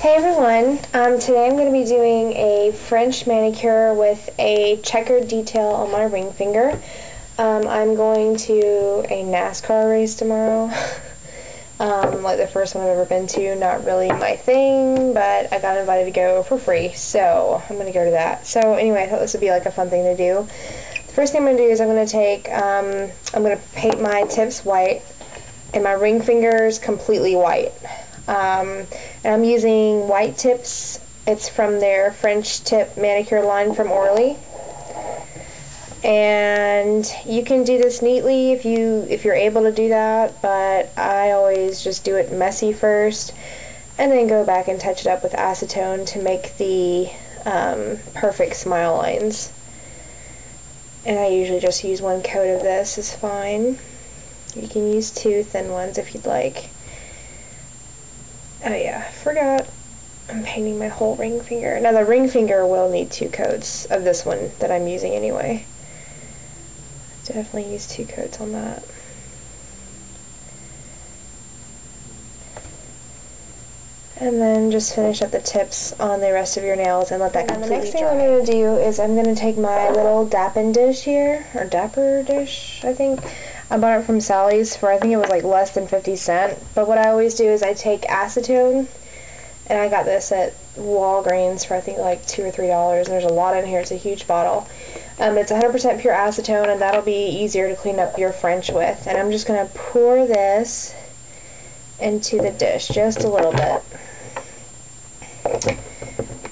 Hey everyone, today I'm going to be doing a French manicure with a checkered detail on my ring finger. I'm going to a NASCAR race tomorrow, like the first one I've ever been to. Not really my thing, but I got invited to go for free, so I'm going to go to that. So anyway, I thought this would be like a fun thing to do. The first thing I'm going to do is I'm going to paint my tips white and my ring fingers completely white. And I'm using white tips. It's from their French tip manicure line from Orly. And you can do this neatly if you're able to do that, but I always just do it messy first and then go back and touch it up with acetone to make the perfect smile lines. And I usually just use one coat of this, is fine. You can use two thin ones if you'd like. Oh yeah, I forgot I'm painting my whole ring finger. Now the ring finger will need two coats of this one that I'm using anyway. Definitely use two coats on that. And then just finish up the tips on the rest of your nails and let that completely dry. The next thing I'm going to do is I'm going to take my little Dappin dish here, or Dapper dish, I think. I bought it from Sally's for, I think it was like less than 50 cents. But what I always do is I take acetone, and I got this at Walgreens for I think like $2 or $3. And there's a lot in here. It's a huge bottle. It's 100% pure acetone, and that'll be easier to clean up your French with. And I'm just going to pour this into the dish just a little bit.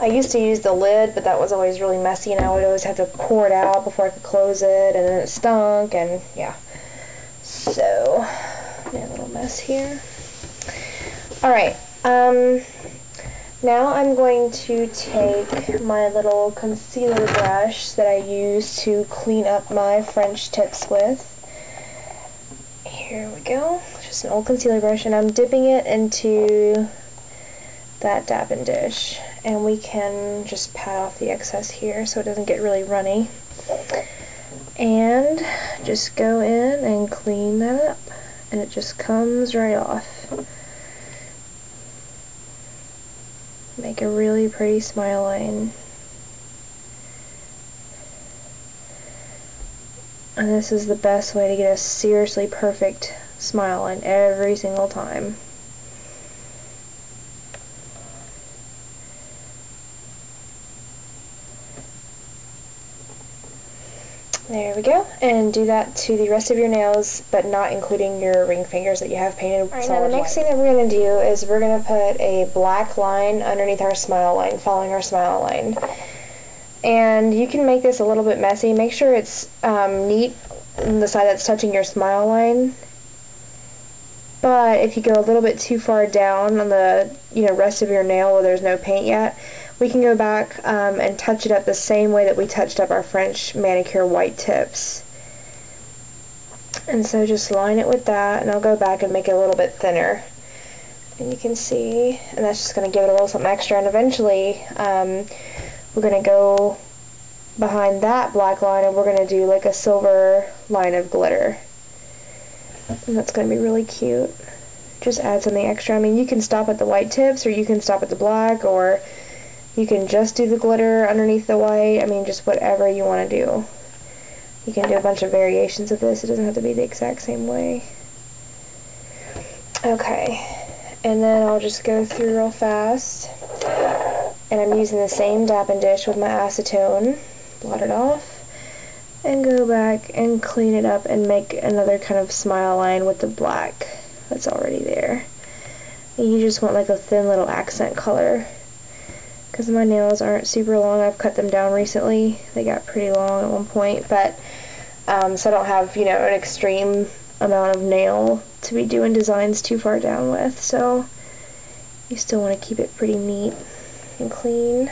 I used to use the lid, but that was always really messy, and I would always have to pour it out before I could close it, and then it stunk, and yeah. So, made a little mess here. Alright, now I'm going to take my little concealer brush that I use to clean up my French tips with. Here we go. Just an old concealer brush, and I'm dipping it into that Dappin dish. And we can just pat off the excess here so it doesn't get really runny. And just go in and clean that up. And it just comes right off. Make a really pretty smile line. And this is the best way to get a seriously perfect smile line every single time. There we go, and do that to the rest of your nails, but not including your ring fingers that you have painted solid white. Alright, now the next thing that we're going to do is we're going to put a black line underneath our smile line, following our smile line. And you can make this a little bit messy. Make sure it's neat on the side that's touching your smile line. But if you go a little bit too far down on the rest of your nail where there's no paint yet, we can go back and touch it up the same way that we touched up our French manicure white tips. And so just line it with that, and I'll go back and make it a little bit thinner. And you can see, and that's just going to give it a little something extra. And eventually, we're going to go behind that black line, and we're going to do like a silver line of glitter. And that's going to be really cute. Just add something extra. I mean, you can stop at the white tips, or you can stop at the black, or you can just do the glitter underneath the white. I mean, just whatever you want to do. You can do a bunch of variations of this. It doesn't have to be the exact same way. Okay, and then I'll just go through real fast. And I'm using the same Dappin dish with my acetone. Blot it off. And go back and clean it up and make another kind of smile line with the black that's already there. And you just want like a thin little accent color. Because my nails aren't super long. I've cut them down recently. They got pretty long at one point, but so I don't have an extreme amount of nail to be doing designs too far down with. So you still want to keep it pretty neat and clean.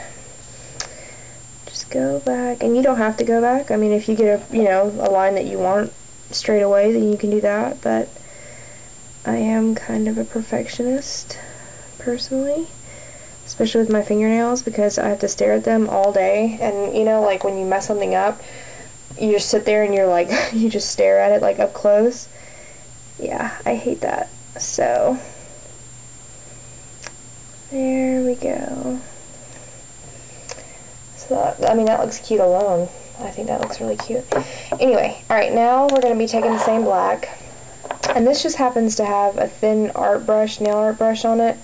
Just go back, and you don't have to go back. I mean, if you get a line that you want straight away, then you can do that. But I am kind of a perfectionist personally. Especially with my fingernails, because I have to stare at them all day, and like when you mess something up, you just sit there and you're like, you just stare at it like up close. Yeah, I hate that. So There we go. So that, I mean, that looks cute alone. I think that looks really cute. Anyway, alright, now we're going to be taking the same black. And this just happens to have a thin art brush, nail art brush on it.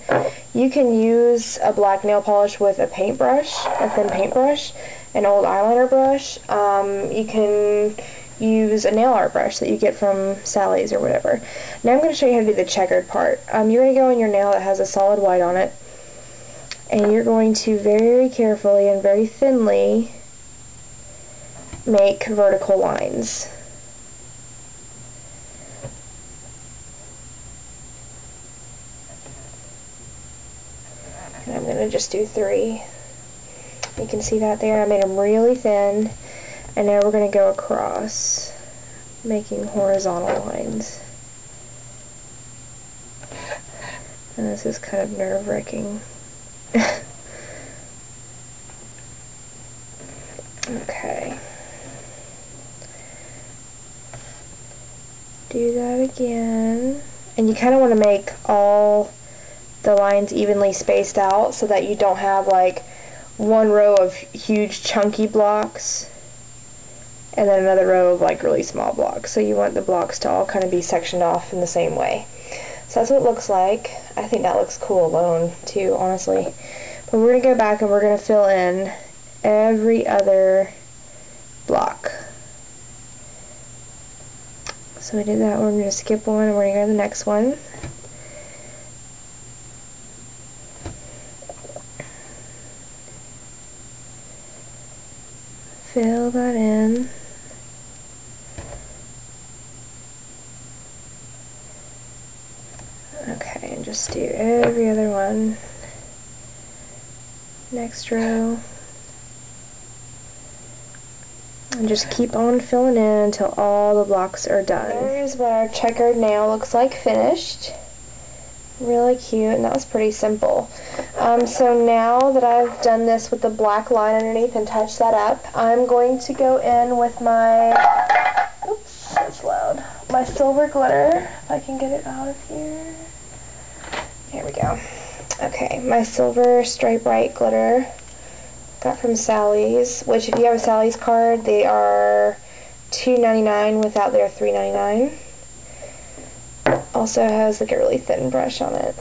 You can use a black nail polish with a paintbrush, a thin paintbrush, an old eyeliner brush. You can use a nail art brush that you get from Sally's or whatever. Now I'm going to show you how to do the checkered part. You're going to go in your nail that has a solid white on it, and you're going to very carefully and very thinly make vertical lines. And I'm going to just do 3. You can see that there. I made them really thin. And now we're going to go across, making horizontal lines. And this is kind of nerve-wracking. Okay. Do that again. And you kind of want to make all the lines evenly spaced out so that you don't have like one row of huge chunky blocks and then another row of like really small blocks. So you want the blocks to all kind of be sectioned off in the same way. So that's what it looks like. I think that looks cool alone too, honestly. But we're going to go back and we're going to fill in every other block. So we did that one. We're going to skip one and we're going to go to the next one. Fill that in. Okay, and just do every other one. Next row. And just keep on filling in until all the blocks are done. There's what our checkered nail looks like finished. Really cute, and that was pretty simple. So now that I've done this with the black line underneath and touched that up, I'm going to go in with my, oops, that's loud, my silver glitter, if I can get it out of here. Here we go. Okay, my silver stripe bright glitter, got from Sally's, which if you have a Sally's card, they are $2.99 without their $3.99. Also has like a really thin brush on it.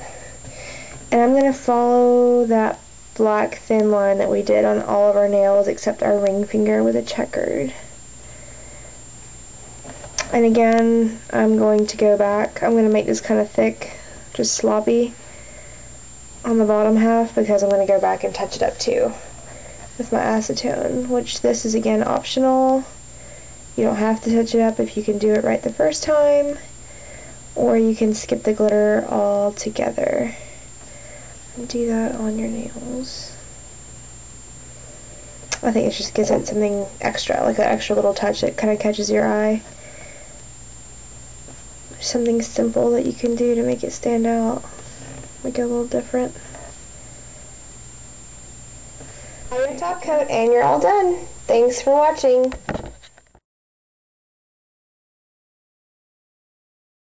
And I'm going to follow that black thin line that we did on all of our nails except our ring finger with a checkered. And again, I'm going to go back. I'm going to make this kind of thick, just sloppy on the bottom half because I'm going to go back and touch it up too with my acetone, which this is again optional. You don't have to touch it up if you can do it right the first time, or you can skip the glitter altogether and do that on your nails. I think it just gives it something extra, like an extra little touch that kind of catches your eye. Something simple that you can do to make it stand out, make it a little different. On your top coat and you're all done. Thanks for watching.